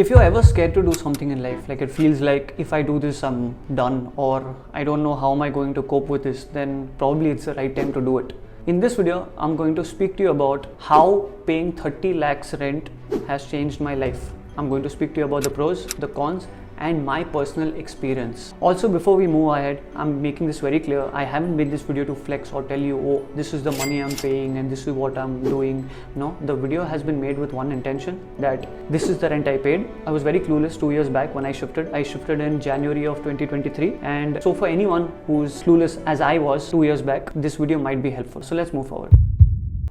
If you're ever scared to do something in life, like it feels like if I do this, I'm done, or I don't know how am I going to cope with this, then probably it's the right time to do it. In this video, I'm going to speak to you about how paying 30 lakhs rent has changed my life. I'm going to speak to you about the pros, the cons, and my personal experience. Also, before we move ahead, I'm making this very clear. I haven't made this video to flex or tell you, oh, this is the money I'm paying and this is what I'm doing. No, the video has been made with one intention, that this is the rent I paid. I was very clueless 2 years back when I shifted. I shifted in January of 2023. And so for anyone who's clueless as I was 2 years back, this video might be helpful. So let's move forward.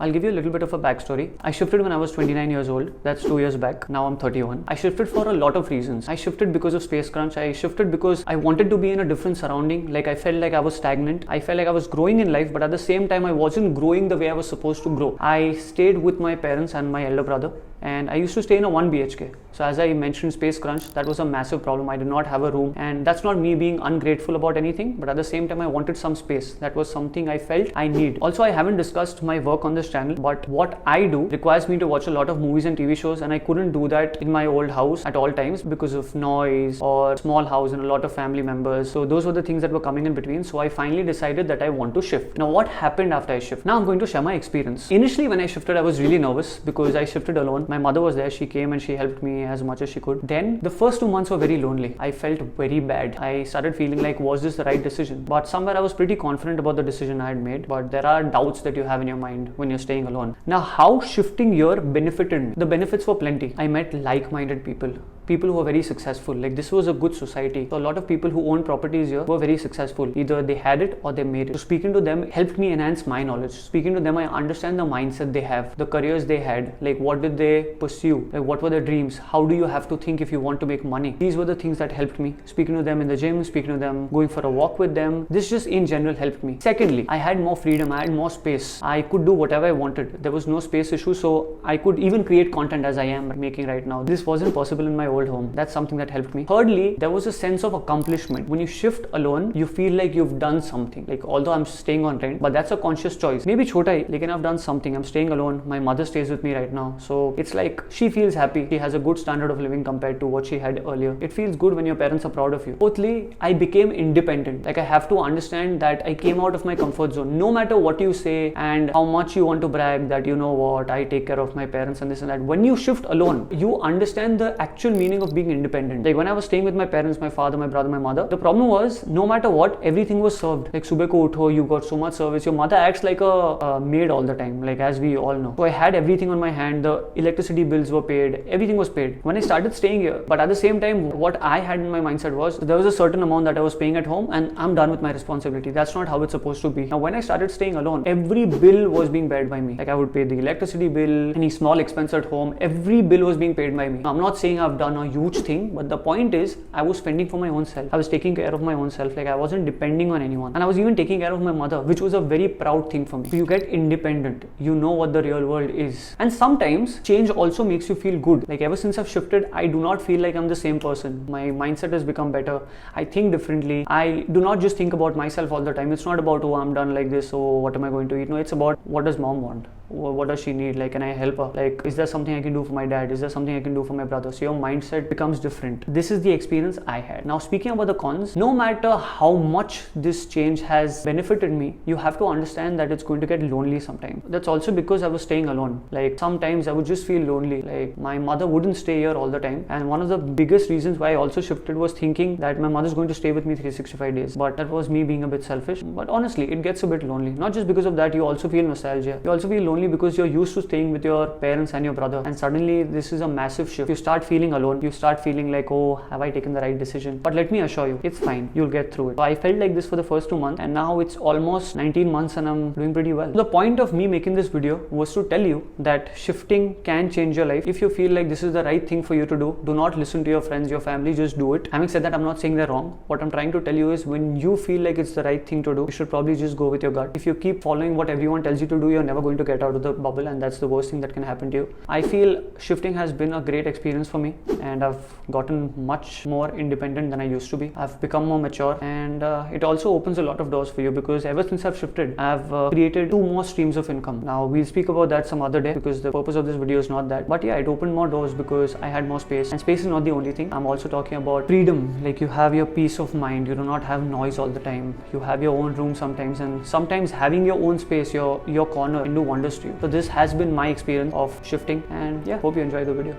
I'll give you a little bit of a backstory. I shifted when I was 29 years old. That's 2 years back. Now I'm 31. I shifted for a lot of reasons. I shifted because of space crunch. I shifted because I wanted to be in a different surrounding. Like I felt like I was stagnant. I felt like I was growing in life, but at the same time, I wasn't growing the way I was supposed to grow. I stayed with my parents and my elder brother, and I used to stay in a 1 BHK. So as I mentioned, space crunch, that was a massive problem. I did not have a room, and that's not me being ungrateful about anything, but at the same time, I wanted some space. That was something I felt I need. Also, I haven't discussed my work on this channel, but what I do requires me to watch a lot of movies and TV shows, and I couldn't do that in my old house at all times because of noise or small house and a lot of family members. So those were the things that were coming in between. So I finally decided that I want to shift. Now, what happened after I shift? Now I'm going to share my experience. Initially, when I shifted, I was really nervous because I shifted alone. My mother was there. She came and she helped me as much as she could. Then the first 2 months were very lonely. I felt very bad. I started feeling like, was this the right decision? But somewhere I was pretty confident about the decision I had made. But there are doubts that you have in your mind when you're staying alone. Now, how shifting here benefited me? The benefits were plenty. I met like-minded people. People who are very successful. Like this was a good society. So a lot of people who own properties here were very successful. Either they had it or they made it. So speaking to them helped me enhance my knowledge. Speaking to them, I understand the mindset they have, the careers they had, like what did they pursue, like what were their dreams, how do you have to think if you want to make money. These were the things that helped me. Speaking to them in the gym, speaking to them, going for a walk with them. This just in general helped me. Secondly, I had more freedom. I had more space. I could do whatever I wanted. There was no space issue, so I could even create content as I am making right now. This wasn't possible in my old home. That's something that helped me. Thirdly, there was a sense of accomplishment. When you shift alone, you feel like you've done something. Like although I'm staying on rent, but that's a conscious choice. Maybe chota hai, like I've done something. I'm staying alone. My mother stays with me right now. So it's like she feels happy. She has a good standard of living compared to what she had earlier. It feels good when your parents are proud of you. Fourthly, I became independent. Like I have to understand that I came out of my comfort zone. No matter what you say and how much you want to brag that you know what, I take care of my parents and this and that. When you shift alone, you understand the actual meaning of being independent. Like when I was staying with my parents, my father, my brother, my mother, the problem was no matter what, everything was served. Like subah ko utho, you got so much service. Your mother acts like a maid all the time, like as we all know. So I had everything on my hand. The electricity bills were paid. Everything was paid when I started staying here. But at the same time, what I had in my mindset was there was a certain amount that I was paying at home and I'm done with my responsibility. That's not how it's supposed to be. Now when I started staying alone, every bill was being paid by me. Like I would pay the electricity bill, any small expense at home, every bill was being paid by me. Now, I'm not saying I've done a huge thing, but the point is I was spending for my own self. I was taking care of my own self. Like I wasn't depending on anyone, and I was even taking care of my mother, which was a very proud thing for me. So you get independent, you know what the real world is. And sometimes change also makes you feel good. Like ever since I've shifted, I do not feel like I'm the same person. My mindset has become better. I think differently. I do not just think about myself all the time. It's not about, oh, I'm done like this, so what am I going to eat? No, it's about what does mom want? What does she need? Like, can I help her? Like, is there something I can do for my dad? Is there something I can do for my brother? So your mindset becomes different. This is the experience I had. Now, speaking about the cons, no matter how much this change has benefited me, you have to understand that it's going to get lonely sometimes. That's also because I was staying alone. Like sometimes I would just feel lonely. Like my mother wouldn't stay here all the time. And one of the biggest reasons why I also shifted was thinking that my mother's going to stay with me 365 days. But that was me being a bit selfish. But honestly, it gets a bit lonely. Not just because of that, you also feel nostalgia. You also feel lonely because you're used to staying with your parents and your brother, and suddenly this is a massive shift. You start feeling alone. You start feeling like, oh, have I taken the right decision? But let me assure you, it's fine. You'll get through it. So I felt like this for the first 2 months, and now it's almost 19 months and I'm doing pretty well. The point of me making this video was to tell you that shifting can change your life. If you feel like this is the right thing for you to do not listen to your friends, your family, just do it. Having said that, I'm not saying they're wrong. What I'm trying to tell you is when you feel like it's the right thing to do, you should probably just go with your gut. If you keep following what everyone tells you to do, you're never going to get out out of the bubble, and that's the worst thing that can happen to you. I feel shifting has been a great experience for me, and I've gotten much more independent than I used to be. I've become more mature, and it also opens a lot of doors for you, because ever since I've shifted, I've created 2 more streams of income. Now we'll speak about that some other day, because the purpose of this video is not that. But yeah, it opened more doors because I had more space, and space is not the only thing. I'm also talking about freedom. Like, you have your peace of mind, you do not have noise all the time, you have your own room sometimes, and sometimes having your own space, your corner, can do wonders to you. So this has been my experience of shifting, and yeah, hope you enjoy the video.